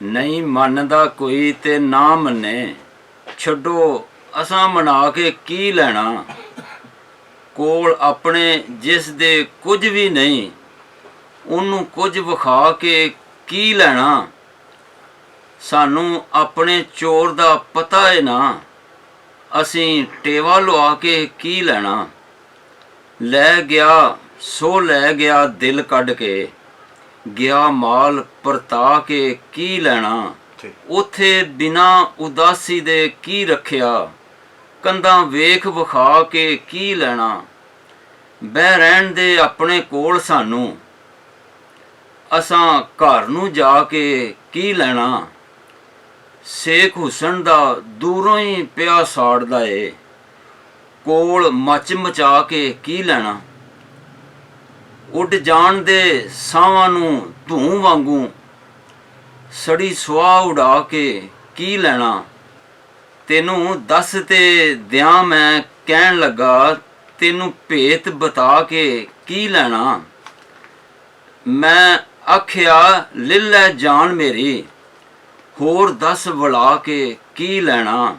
नहीं मनदा कोई ते ना मन्ने, छड्डो असां मना के की लैना। कोल अपने जिस दे कुछ भी नहीं, ਉਹਨੂੰ ਕੁਝ ਵਿਖਾ ਕੇ ਕੀ ਲੈਣਾ। ਸਾਨੂੰ ਆਪਣੇ ਚੋਰ ਦਾ ਪਤਾ ਏ ਨਾ, ਅਸੀਂ ਟੇਵਾ ਲਵਾ ਕੇ ਕੀ ਲੈਣਾ। ਲੈ ਗਿਆ ਸੋ ਲੈ ਗਿਆ ਦਿਲ ਕੱਢ ਕੇ, ਗਿਆ ਮਾਲ ਪਰਤਾ ਕੇ ਕੀ ਲੈਣਾ। ਉੱਥੇ ਬਿਨਾ ਉਦਾਸੀ ਦੇ ਕੀ ਰੱਖਿਆ, ਕੰਧਾਂ ਵੇਖ ਵਿਖਾ ਕੇ ਕੀ ਲੈਣਾ। ਬਹਿ ਰਹਿਣ ਦੇ ਆਪਣੇ ਕੋਲ ਸਾਨੂੰ, ਅਸਾਂ ਘਰ ਨੂੰ ਜਾ ਕੇ ਕੀ ਲੈਣਾ। ਸ਼ੇਖ ਹੁਸਨ ਦਾ ਦੂਰੋਂ ਹੀ ਪਿਆ ਸਾੜਦਾ ਏ, ਕੋਲ ਮੱਚ ਮਚਾ ਕੇ ਕੀ ਲੈਣਾ। ਉੱਡ ਜਾਣ ਦੇ ਸਾਵਾਂ ਨੂੰ ਧੂੰ ਵਾਂਗੂ, ਸੜੀ ਸੁਆਹ ਉਡਾ ਕੇ ਕੀ ਲੈਣਾ। ਤੈਨੂੰ ਦੱਸ ਤੇ ਦਿਆਂ ਮੈਂ ਕਹਿਣ ਲੱਗਾ, ਤੈਨੂੰ ਭੇਤ ਬਤਾ ਕੇ ਕੀ ਲੈਣਾ। ਮੈਂ ਆਖਿਆ ਲੈ ਲੈ ਜਾਨ ਮੇਰੀ, ਹੋਰ ਦੱਸ ਵਲਾ ਕੇ ਕੀ ਲੈਣਾ।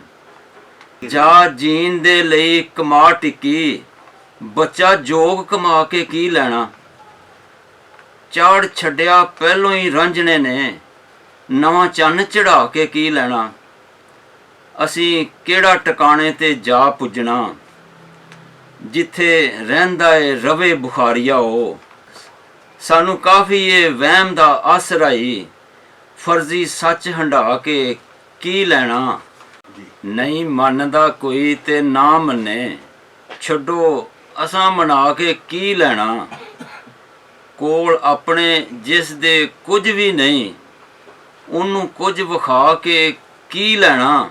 ਜਾ ਜੀਣ ਦੇ ਲਈ ਕਮਾ ਟਿੱਕੀ, ਬੱਚਾ ਜੋਗ ਕਮਾ ਕੇ ਕੀ ਲੈਣਾ। ਚਾੜ ਛੱਡਿਆ ਪਹਿਲੋਂ ਹੀ ਰਾਂਝਣੇ ਨੇ, ਨਵਾਂ ਚੰਨ ਚੜਾ ਕੇ ਕੀ ਲੈਣਾ। ਅਸੀਂ ਕਿਹੜਾ ਟਿਕਾਣੇ ਤੇ ਜਾ ਪੁੱਜਣਾ, ਜਿੱਥੇ ਰਹਿੰਦਾ ਏ ਰਵੇ ਬੁਖਾਰੀਆ ਉਹ। ਸਾਨੂੰ ਕਾਫੀ ਇਹ ਵਹਿਮ ਦਾ ਆਸਰਾ ਈ, ਫਰਜ਼ੀ ਸੱਚ ਹੰਢਾ ਕੇ ਕੀ ਲੈਣਾ। ਨਹੀਂ ਮੰਨਦਾ ਕੋਈ ਤੇ ਨਾ ਮੰਨੇ, ਛੱਡੋ ਅਸਾਂ ਮਨਾ ਕੇ ਕੀ ਲੈਣਾ। ਕੋਲ ਆਪਣੇ ਜਿਸ ਦੇ ਕੁਝ ਵੀ ਨਹੀਂ, ਉਹਨੂੰ ਕੁਝ ਵਿਖਾ ਕੇ ਕੀ ਲੈਣਾ।